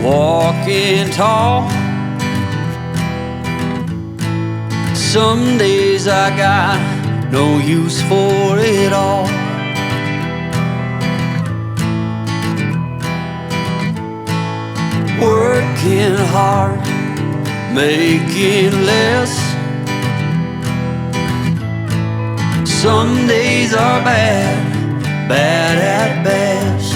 walking tall. Some days I got no use for it all. Working hard, making less. Some days are bad, bad at best.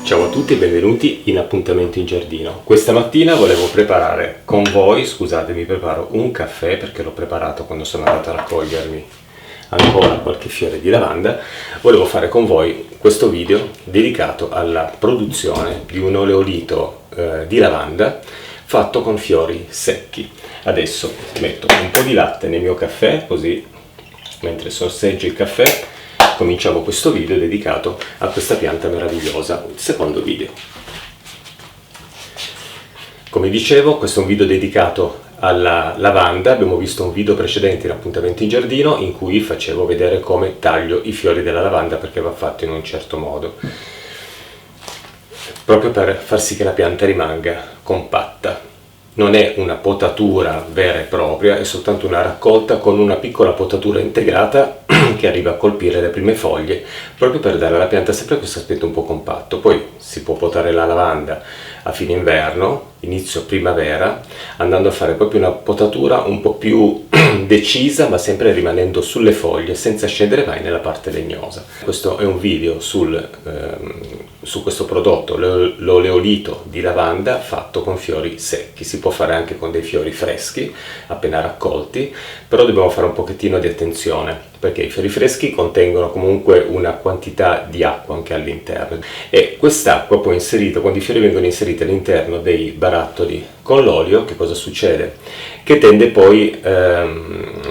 Ciao a tutti e benvenuti in Appuntamento in Giardino. Questa mattina volevo preparare con voi, scusate, mi preparo un caffè perché l'ho preparato quando sono andato a raccogliermi ancora qualche fiore di lavanda. Volevo fare con voi questo video dedicato alla produzione di un oleolito di lavanda fatto con fiori secchi. Adesso metto un po' di latte nel mio caffè, così mentre sorseggio il caffè cominciamo questo video dedicato a questa pianta meravigliosa, il secondo video. Come dicevo, questo è un video dedicato alla lavanda. Abbiamo visto un video precedente in Appuntamento in Giardino in cui facevo vedere come taglio i fiori della lavanda, perché va fatto in un certo modo, proprio per far sì che la pianta rimanga compatta. Non è una potatura vera e propria, è soltanto una raccolta con una piccola potatura integrata che arriva a colpire le prime foglie, proprio per dare alla pianta sempre questo aspetto un po' compatto. Poi si può potare la lavanda a fine inverno, inizio primavera, andando a fare proprio una potatura un po' più decisa, ma sempre rimanendo sulle foglie, senza scendere mai nella parte legnosa. Questo è un video su questo prodotto, l'oleolito di lavanda fatto con fiori secchi. Si può fare anche con dei fiori freschi, appena raccolti, però dobbiamo fare un pochettino di attenzione, perché i fiori freschi contengono comunque una quantità di acqua anche all'interno, e quest'acqua poi inserita, quando i fiori vengono inseriti all'interno dei barattoli con l'olio, che cosa succede? Che tende poi,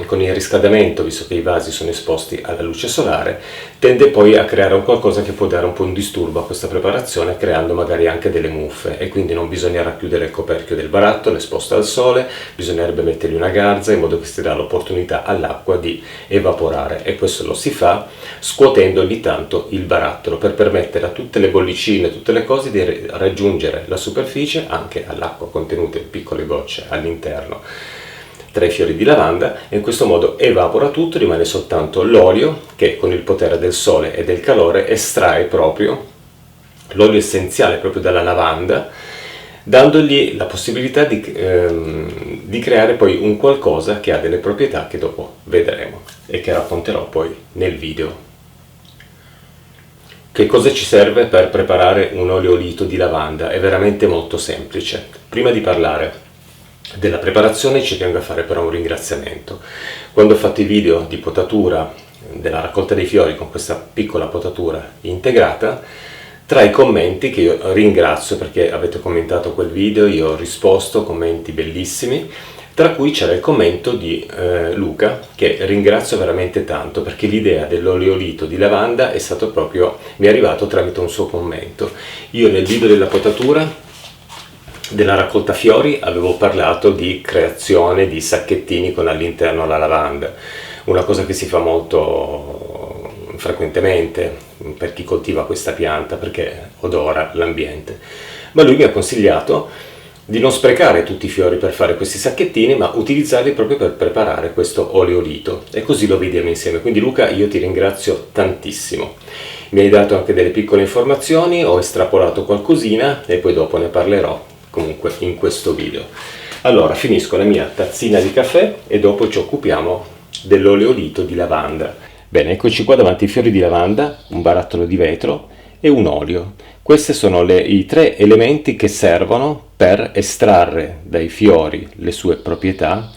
con il riscaldamento, visto che i vasi sono esposti alla luce solare, tende poi a creare un qualcosa che può dare un po' un disturbo a questa preparazione, creando magari anche delle muffe, e quindi non bisogna racchiudere il coperchio del barattolo esposto al sole, bisognerebbe mettergli una garza in modo che si dà l'opportunità all'acqua di evaporare, e questo lo si fa scuotendo ogni tanto il barattolo per permettere a tutte le bollicine, tutte le cose di raggiungere la superficie, anche all'acqua contenuta in piccole gocce all'interno tra i fiori di lavanda, e in questo modo evapora tutto, rimane soltanto l'olio che con il potere del sole e del calore estrae proprio l'olio essenziale proprio dalla lavanda, dandogli la possibilità di creare poi un qualcosa che ha delle proprietà che dopo vedremo e che racconterò poi nel video. Che cosa ci serve per preparare un oleolito di lavanda? È veramente molto semplice. Prima di parlare della preparazione ci tengo a fare però un ringraziamento. Quando ho fatto i video di potatura della raccolta dei fiori con questa piccola potatura integrata, tra i commenti, che io ringrazio perché avete commentato quel video, io ho risposto commenti bellissimi, tra cui c'era il commento di Luca, che ringrazio veramente tanto, perché l'idea dell'oleolito di lavanda è stato proprio, mi è arrivato tramite un suo commento. Io nel video della potatura della raccolta fiori avevo parlato di creazione di sacchettini con all'interno la lavanda, una cosa che si fa molto frequentemente per chi coltiva questa pianta perché odora l'ambiente, ma lui mi ha consigliato di non sprecare tutti i fiori per fare questi sacchettini, ma utilizzarli proprio per preparare questo oleolito, e così lo vediamo insieme. Quindi Luca, io ti ringrazio tantissimo, mi hai dato anche delle piccole informazioni, ho estrapolato qualcosina e poi dopo ne parlerò comunque in questo video. Allora finisco la mia tazzina di caffè e dopo ci occupiamo dell'oleolito di lavanda. Bene, eccoci qua davanti ai fiori di lavanda, un barattolo di vetro e un olio. Questi sono i tre elementi che servono per estrarre dai fiori le sue proprietà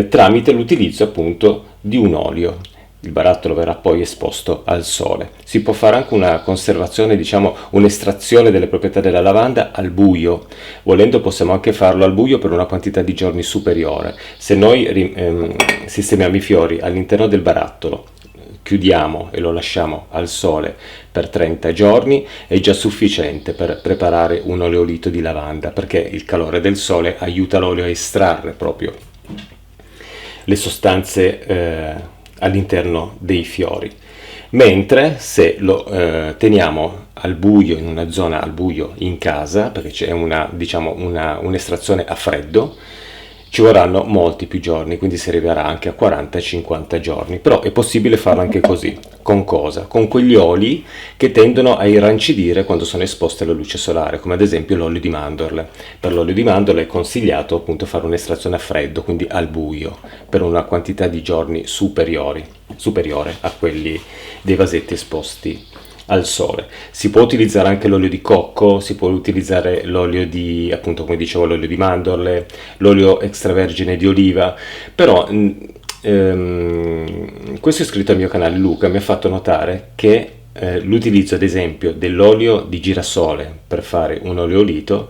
tramite l'utilizzo appunto di un olio. Il barattolo verrà poi esposto al sole. Si può fare anche una conservazione, diciamo un'estrazione delle proprietà della lavanda al buio. Volendo possiamo anche farlo al buio per una quantità di giorni superiore. Se noi sistemiamo i fiori all'interno del barattolo, chiudiamo e lo lasciamo al sole per 30 giorni, è già sufficiente per preparare un oleolito di lavanda, perché il calore del sole aiuta l'olio a estrarre proprio le sostanze all'interno dei fiori. Mentre se lo teniamo al buio, in una zona al buio in casa, perché c'è un'estrazione a freddo, ci vorranno molti più giorni, quindi si arriverà anche a 40-50 giorni. Però è possibile farlo anche così. Con cosa? Con quegli oli che tendono a irrancidire quando sono esposti alla luce solare, come ad esempio l'olio di mandorle. Per l'olio di mandorle è consigliato appunto fare un'estrazione a freddo, quindi al buio, per una quantità di giorni superiore a quelli dei vasetti esposti al sole. Si può utilizzare anche l'olio di cocco, si può utilizzare l'olio di, appunto come dicevo, l'olio di mandorle, l'olio extravergine di oliva, però questo iscritto al mio canale, Luca, mi ha fatto notare che l'utilizzo ad esempio dell'olio di girasole per fare un oleolito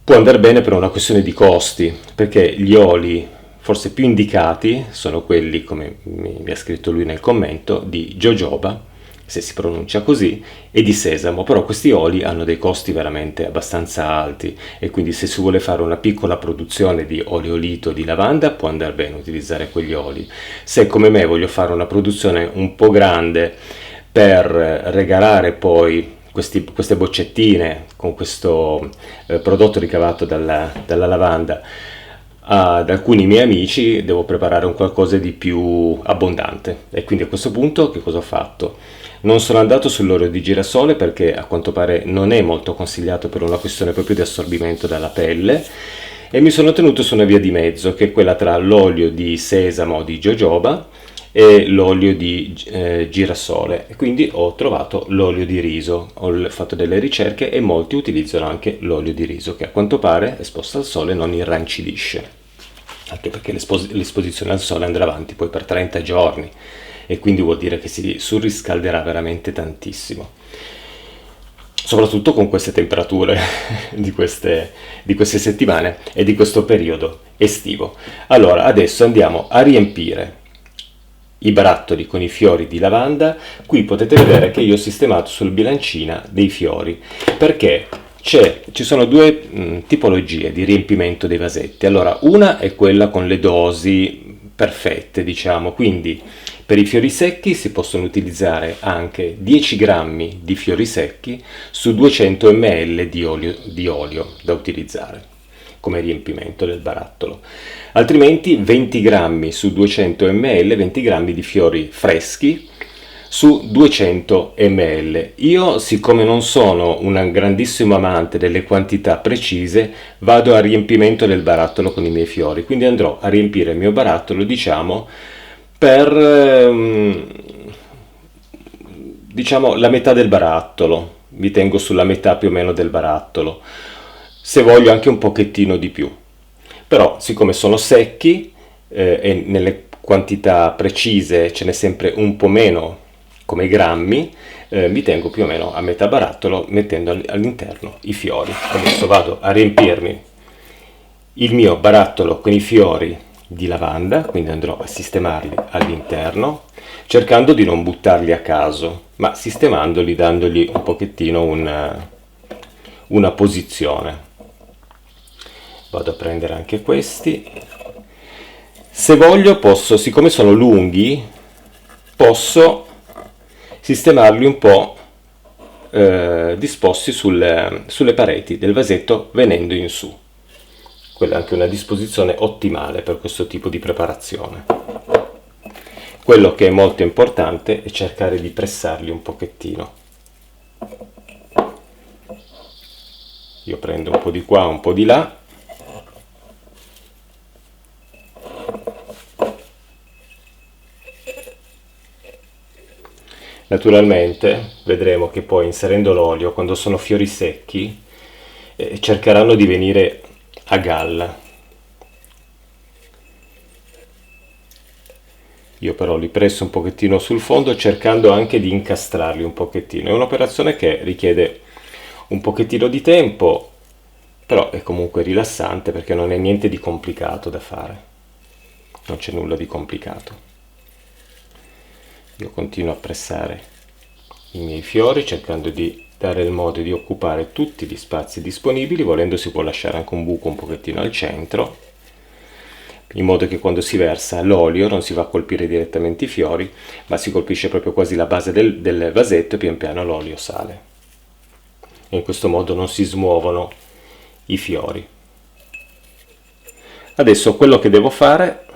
può andare bene per una questione di costi, perché gli oli forse più indicati sono quelli, come mi ha scritto lui nel commento, di jojoba, se si pronuncia così, e di sesamo, però questi oli hanno dei costi veramente abbastanza alti e quindi se si vuole fare una piccola produzione di oleolito di lavanda può andare bene utilizzare quegli oli. Se come me voglio fare una produzione un po' grande per regalare poi queste boccettine con questo prodotto ricavato dalla lavanda ad alcuni miei amici, devo preparare un qualcosa di più abbondante e quindi a questo punto che cosa ho fatto? Non sono andato sull'olio di girasole perché a quanto pare non è molto consigliato per una questione proprio di assorbimento dalla pelle e mi sono tenuto su una via di mezzo che è quella tra l'olio di sesamo o di jojoba e l'olio di girasole e quindi ho trovato l'olio di riso, ho fatto delle ricerche e molti utilizzano anche l'olio di riso che a quanto pare esposto al sole non irrancidisce, anche perché l'esposizione al sole andrà avanti poi per 30 giorni e quindi vuol dire che si surriscalderà veramente tantissimo, soprattutto con queste temperature di queste settimane e di questo periodo estivo. Allora adesso andiamo a riempire i barattoli con i fiori di lavanda. Qui potete vedere che io ho sistemato sul bilancina dei fiori perché ci sono due tipologie di riempimento dei vasetti. Allora, una è quella con le dosi perfette, diciamo, quindi per i fiori secchi si possono utilizzare anche 10 grammi di fiori secchi su 200 ml di olio da utilizzare come riempimento del barattolo. Altrimenti 20 grammi su 200 ml, 20 grammi di fiori freschi su 200 ml. Io, siccome non sono un grandissimo amante delle quantità precise, vado a riempimento del barattolo con i miei fiori, quindi andrò a riempire il mio barattolo, diciamo, per la metà del barattolo, mi tengo sulla metà più o meno del barattolo, se voglio anche un pochettino di più, però siccome sono secchi e nelle quantità precise ce n'è sempre un po' meno come grammi, mi tengo più o meno a metà barattolo mettendo all'interno i fiori. Adesso vado a riempirmi il mio barattolo con i fiori di lavanda, quindi andrò a sistemarli all'interno, cercando di non buttarli a caso, ma sistemandoli, dandogli un pochettino una posizione. Vado a prendere anche questi. Se voglio posso, siccome sono lunghi, posso sistemarli un po' disposti sulle pareti del vasetto venendo in su. Quella è anche una disposizione ottimale per questo tipo di preparazione. Quello che è molto importante è cercare di pressarli un pochettino. Io prendo un po' di qua, un po' di là. Naturalmente vedremo che poi inserendo l'olio, quando sono fiori secchi, cercheranno di venire a galla. Io però li presso un pochettino sul fondo cercando anche di incastrarli un pochettino. È un'operazione che richiede un pochettino di tempo, però è comunque rilassante perché non è niente di complicato da fare. Non c'è nulla di complicato. Io continuo a pressare i miei fiori cercando di dare il modo di occupare tutti gli spazi disponibili, volendo si può lasciare anche un buco un pochettino al centro in modo che quando si versa l'olio non si va a colpire direttamente i fiori, ma si colpisce proprio quasi la base del vasetto e pian piano l'olio sale. E in questo modo non si smuovono i fiori. Adesso quello che devo fare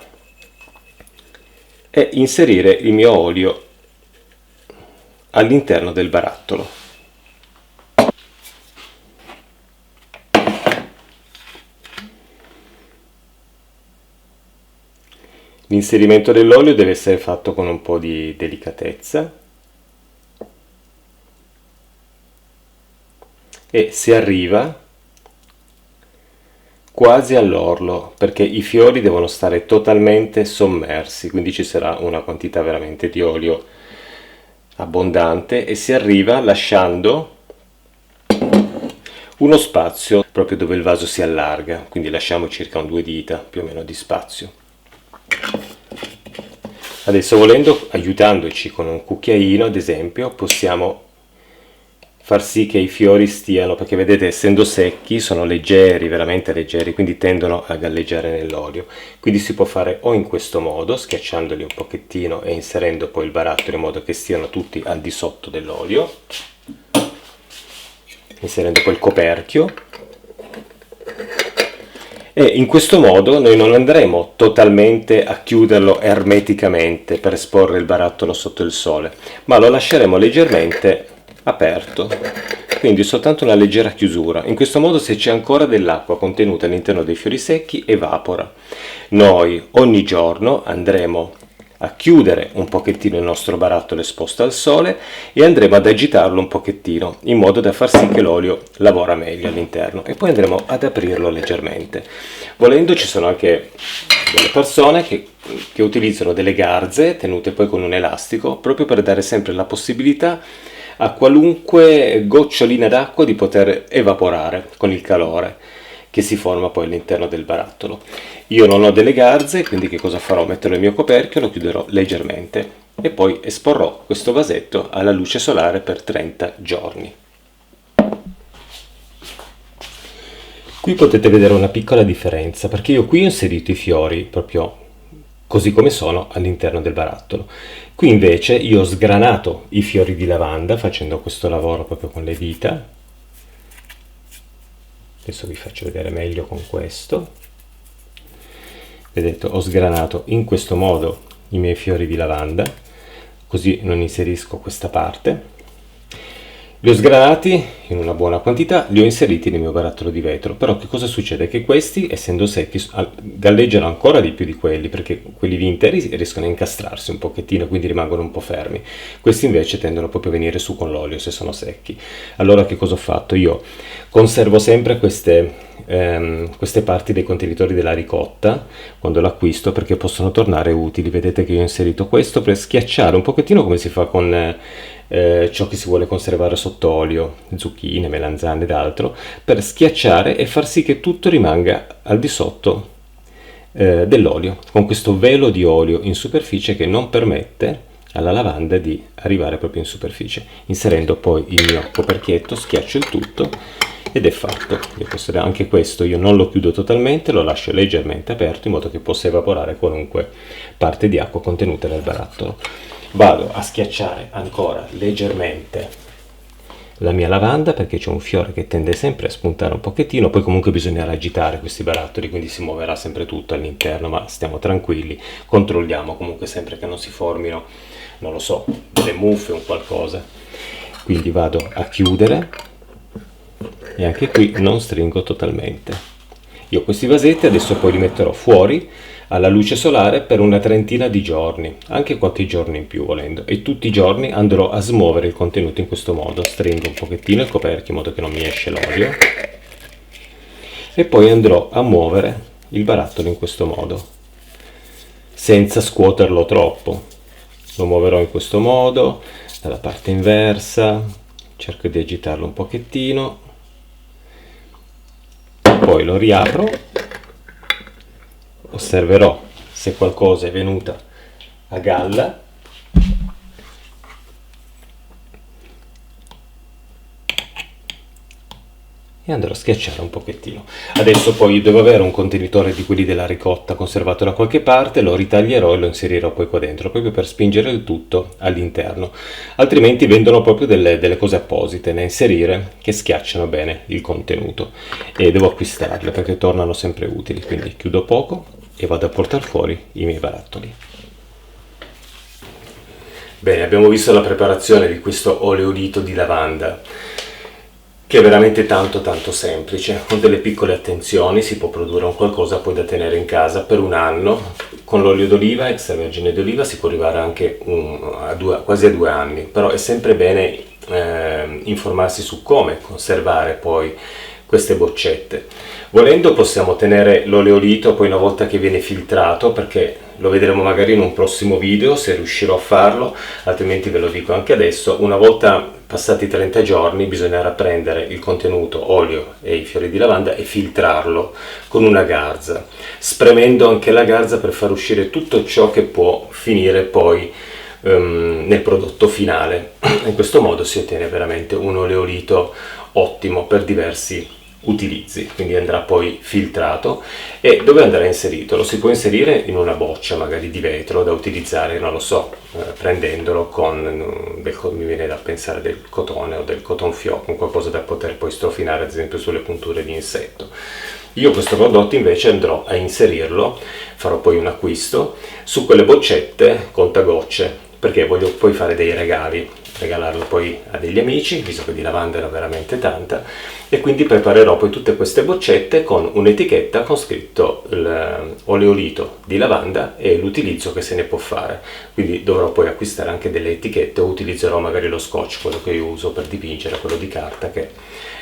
è inserire il mio olio all'interno del barattolo. L'inserimento dell'olio deve essere fatto con un po' di delicatezza e si arriva quasi all'orlo, perché i fiori devono stare totalmente sommersi, quindi ci sarà una quantità veramente di olio abbondante e si arriva lasciando uno spazio proprio dove il vaso si allarga, quindi lasciamo circa un 2 dita più o meno di spazio. Adesso, volendo, aiutandoci con un cucchiaino ad esempio, possiamo far sì che i fiori stiano, perché vedete, essendo secchi sono leggeri, veramente leggeri, quindi tendono a galleggiare nell'olio. Quindi si può fare o in questo modo, schiacciandoli un pochettino e inserendo poi il barattolo in modo che stiano tutti al di sotto dell'olio, inserendo poi il coperchio. E in questo modo noi non andremo totalmente a chiuderlo ermeticamente per esporre il barattolo sotto il sole, ma lo lasceremo leggermente aperto, quindi soltanto una leggera chiusura. In questo modo, se c'è ancora dell'acqua contenuta all'interno dei fiori secchi, evapora. Noi ogni giorno andremo a chiudere un pochettino il nostro barattolo esposto al sole e andremo ad agitarlo un pochettino in modo da far sì che l'olio lavora meglio all'interno, e poi andremo ad aprirlo leggermente. Volendo, ci sono anche delle persone che utilizzano delle garze tenute poi con un elastico proprio per dare sempre la possibilità a qualunque gocciolina d'acqua di poter evaporare con il calore che si forma poi all'interno del barattolo. Io non ho delle garze, quindi che cosa farò? Metterò il mio coperchio, lo chiuderò leggermente e poi esporrò questo vasetto alla luce solare per 30 giorni. Qui potete vedere una piccola differenza, perché io qui ho inserito i fiori proprio così come sono all'interno del barattolo. Qui invece io ho sgranato i fiori di lavanda facendo questo lavoro proprio con le dita. Adesso vi faccio vedere meglio con questo. Vedete, ho sgranato in questo modo i miei fiori di lavanda, così non inserisco questa parte. Li ho sgranati in una buona quantità, li ho inseriti nel mio barattolo di vetro, però che cosa succede? Che questi, essendo secchi, galleggiano ancora di più di quelli, perché quelli lì interi riescono a incastrarsi un pochettino, quindi rimangono un po' fermi. Questi invece tendono proprio a venire su con l'olio se sono secchi. Allora che cosa ho fatto? Io conservo sempre queste parti dei contenitori della ricotta quando l'acquisto, perché possono tornare utili. Vedete che io ho inserito questo per schiacciare un pochettino come si fa con ciò che si vuole conservare sott'olio, zucchine, melanzane ed altro, per schiacciare e far sì che tutto rimanga al di sotto dell'olio, con questo velo di olio in superficie che non permette alla lavanda di arrivare proprio in superficie. Inserendo poi il mio coperchietto, schiaccio il tutto ed è fatto. Anche questo io non lo chiudo totalmente, lo lascio leggermente aperto in modo che possa evaporare qualunque parte di acqua contenuta nel barattolo. Vado a schiacciare ancora leggermente la mia lavanda, perché c'è un fiore che tende sempre a spuntare un pochettino. Poi comunque bisognerà agitare questi barattoli, quindi si muoverà sempre tutto all'interno, ma stiamo tranquilli, controlliamo comunque sempre che non si formino, non lo so, delle muffe o qualcosa. Quindi vado a chiudere e anche qui non stringo totalmente. Io questi vasetti adesso poi li metterò fuori alla luce solare per una trentina di giorni, anche qualche giorno in più volendo, e tutti i giorni andrò a smuovere il contenuto in questo modo. Stringo un pochettino il coperchio in modo che non mi esce l'olio e poi andrò a muovere il barattolo in questo modo senza scuoterlo troppo. Lo muoverò in questo modo dalla parte inversa, cerco di agitarlo un pochettino, poi lo riapro, osserverò se qualcosa è venuta a galla e andrò a schiacciare un pochettino. Adesso poi devo avere un contenitore di quelli della ricotta conservato da qualche parte, lo ritaglierò e lo inserirò poi qua dentro, proprio per spingere il tutto all'interno. Altrimenti vendono proprio delle cose apposite da inserire che schiacciano bene il contenuto e devo acquistarle perché tornano sempre utili. Quindi chiudo poco e vado a portare fuori i miei barattoli. Bene, abbiamo visto la preparazione di questo oleolito di lavanda, che è veramente tanto semplice. Con delle piccole attenzioni si può produrre un qualcosa poi da tenere in casa per un anno. Con l'olio d'oliva, extravergine d'oliva, si può arrivare anche quasi a 2 anni, però è sempre bene informarsi su come conservare poi queste boccette. Volendo possiamo tenere l'oleolito poi una volta che viene filtrato, perché lo vedremo magari in un prossimo video se riuscirò a farlo, altrimenti ve lo dico anche adesso. Una volta passati 30 giorni bisognerà prendere il contenuto olio e i fiori di lavanda e filtrarlo con una garza, spremendo anche la garza per far uscire tutto ciò che può finire poi nel prodotto finale. In questo modo si ottiene veramente un oleolito ottimo per diversi utilizzi, quindi andrà poi filtrato. E dove andrà inserito? Lo si può inserire in una boccia magari di vetro da utilizzare, non lo so, prendendolo con mi viene da pensare del cotone o del cotton fioc, con qualcosa da poter poi strofinare ad esempio sulle punture di insetto. Io questo prodotto invece andrò a inserirlo, farò poi un acquisto su quelle boccette contagocce, perché voglio poi fare dei regali, regalarlo poi a degli amici, visto che di lavanda era veramente tanta, e quindi preparerò poi tutte queste boccette con un'etichetta con scritto l'oleolito di lavanda e l'utilizzo che se ne può fare. Quindi dovrò poi acquistare anche delle etichette o utilizzerò magari lo scotch, quello che io uso per dipingere, quello di carta, che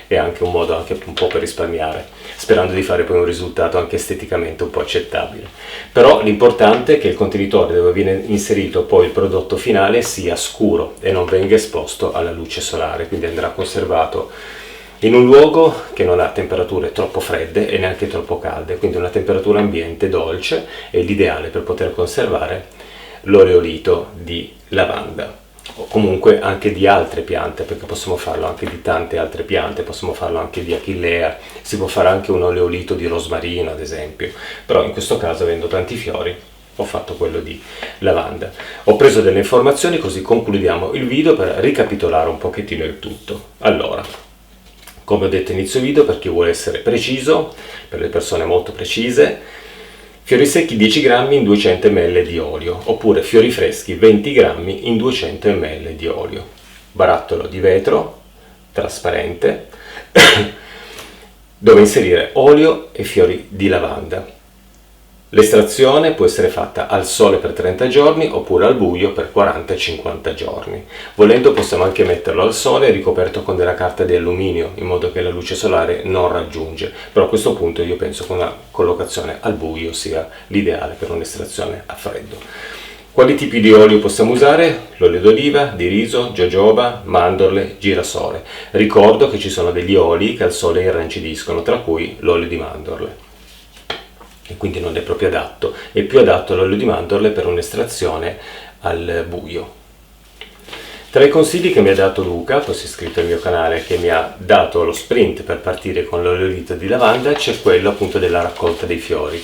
è anche un modo anche un po' per risparmiare, sperando di fare poi un risultato anche esteticamente un po' accettabile. Però l'importante è che il contenitore dove viene inserito poi il prodotto finale sia scuro e non venga esposto alla luce solare, quindi andrà conservato in un luogo che non ha temperature troppo fredde e neanche troppo calde, quindi una temperatura ambiente dolce è l'ideale per poter conservare l'oleolito di lavanda, o comunque anche di altre piante, perché possiamo farlo anche di tante altre piante, possiamo farlo anche di achillea, si può fare anche un oleolito di rosmarino ad esempio, però in questo caso, avendo tanti fiori, ho fatto quello di lavanda. Ho preso delle informazioni, così concludiamo il video per ricapitolare un pochettino il tutto. Allora, come ho detto inizio video, per chi vuole essere preciso, per le persone molto precise, fiori secchi 10 grammi in 200 ml di olio, oppure fiori freschi 20 grammi in 200 ml di olio. Barattolo di vetro trasparente dove inserire olio e fiori di lavanda. L'estrazione può essere fatta al sole per 30 giorni oppure al buio per 40-50 giorni. Volendo possiamo anche metterlo al sole ricoperto con della carta di alluminio, in modo che la luce solare non raggiunge, però a questo punto io penso che una collocazione al buio sia l'ideale per un'estrazione a freddo. Quali tipi di olio possiamo usare? L'olio d'oliva, di riso, jojoba, mandorle, girasole. Ricordo che ci sono degli oli che al sole irrancidiscono, tra cui l'olio di mandorle, e quindi non è proprio adatto. È più adatto l'olio di mandorle per un'estrazione al buio. Tra i consigli che mi ha dato Luca, poi si è iscritto al mio canale, che mi ha dato lo sprint per partire con l'oleolito di lavanda, c'è quello appunto della raccolta dei fiori.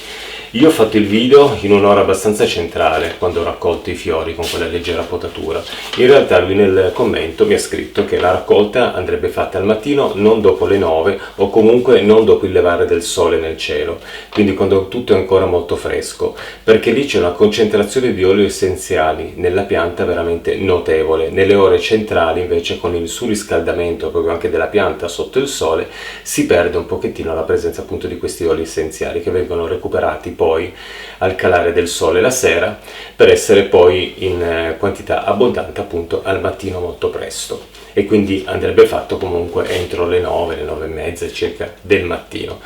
Io ho fatto il video in un'ora abbastanza centrale, quando ho raccolto i fiori con quella leggera potatura. In realtà lui nel commento mi ha scritto che la raccolta andrebbe fatta al mattino, non dopo le 9 o comunque non dopo il levare del sole nel cielo, quindi quando tutto è ancora molto fresco, perché lì c'è una concentrazione di olio essenziali nella pianta veramente notevole. Nelle ore centrali invece, con il surriscaldamento proprio anche della pianta sotto il sole, si perde un pochettino la presenza appunto di questi oli essenziali, che vengono recuperati poi al calare del sole la sera, per essere poi in quantità abbondante appunto al mattino molto presto, e quindi andrebbe fatto comunque entro le 9 e mezza circa del mattino.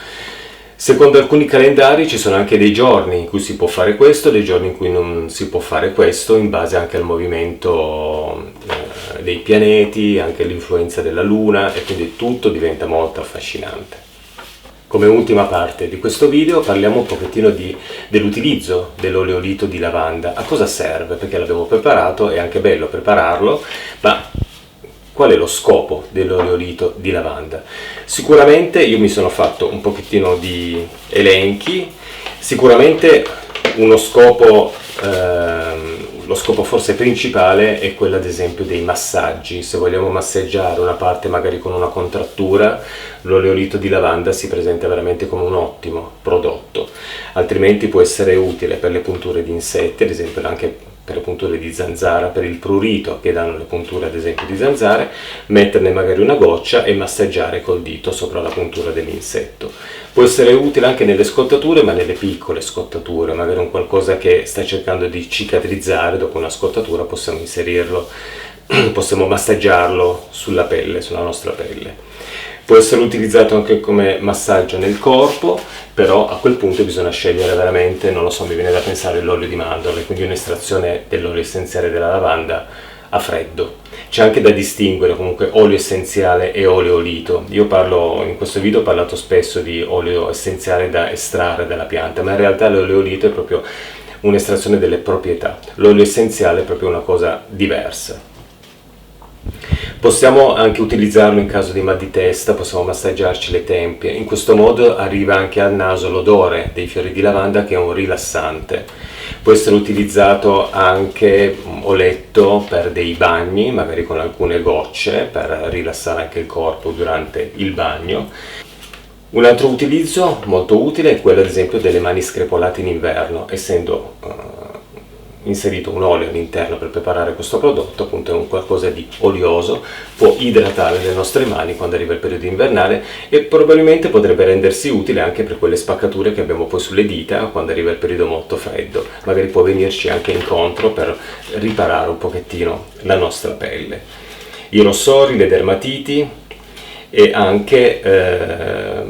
Secondo alcuni calendari ci sono anche dei giorni in cui si può fare questo, dei giorni in cui non si può fare questo, in base anche al movimento dei pianeti, anche all'influenza della luna, e quindi tutto diventa molto affascinante. Come ultima parte di questo video parliamo un pochettino dell'utilizzo dell'oleolito di lavanda. A cosa serve? Perché l'abbiamo preparato, è anche bello prepararlo, ma Qual è lo scopo dell'oleolito di lavanda? Sicuramente io mi sono fatto un pochettino di elenchi, sicuramente lo scopo forse principale è quello ad esempio dei massaggi. Se vogliamo massaggiare una parte magari con una contrattura, l'oleolito di lavanda si presenta veramente come un ottimo prodotto, altrimenti può essere utile per le punture di insetti, ad esempio anche per le punture di zanzara, per il prurito che danno le punture ad esempio di zanzare, metterne magari una goccia e massaggiare col dito sopra la puntura dell'insetto. Può essere utile anche nelle scottature, ma nelle piccole scottature, magari un qualcosa che sta cercando di cicatrizzare dopo una scottatura, possiamo inserirlo, possiamo massaggiarlo sulla pelle, sulla nostra pelle. Può essere utilizzato anche come massaggio nel corpo, però a quel punto bisogna scegliere veramente, non lo so, mi viene da pensare l'olio di mandorle, quindi un'estrazione dell'olio essenziale della lavanda a freddo. C'è anche da distinguere comunque olio essenziale e oleolito. Io in questo video ho parlato spesso di olio essenziale da estrarre dalla pianta, ma in realtà l'oleolito è proprio un'estrazione delle proprietà. L'olio essenziale è proprio una cosa diversa. Possiamo anche utilizzarlo in caso di mal di testa, possiamo massaggiarci le tempie. In questo modo arriva anche al naso l'odore dei fiori di lavanda, che è un rilassante. Può essere utilizzato anche oletto per dei bagni, magari con alcune gocce, per rilassare anche il corpo durante il bagno. Un altro utilizzo molto utile è quello ad esempio delle mani screpolate in inverno, essendo inserito un olio all'interno per preparare questo prodotto, appunto è un qualcosa di olioso, può idratare le nostre mani quando arriva il periodo invernale e probabilmente potrebbe rendersi utile anche per quelle spaccature che abbiamo poi sulle dita quando arriva il periodo molto freddo, magari può venirci anche incontro per riparare un pochettino la nostra pelle. I rossori, le dermatiti e anche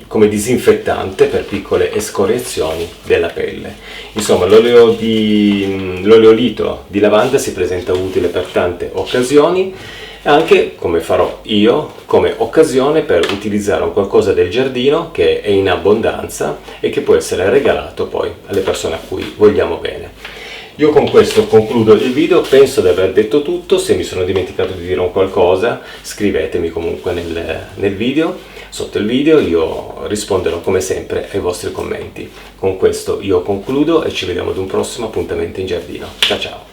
come disinfettante per piccole escoriazioni della pelle. Insomma, l'oleolito di lavanda si presenta utile per tante occasioni, anche, come farò io, come occasione per utilizzare un qualcosa del giardino che è in abbondanza e che può essere regalato poi alle persone a cui vogliamo bene. Io con questo concludo il video, penso di aver detto tutto. Se mi sono dimenticato di dire un qualcosa, scrivetemi comunque nel video. Sotto il video io risponderò come sempre ai vostri commenti. Con questo io concludo e ci vediamo ad un prossimo appuntamento in giardino. Ciao ciao!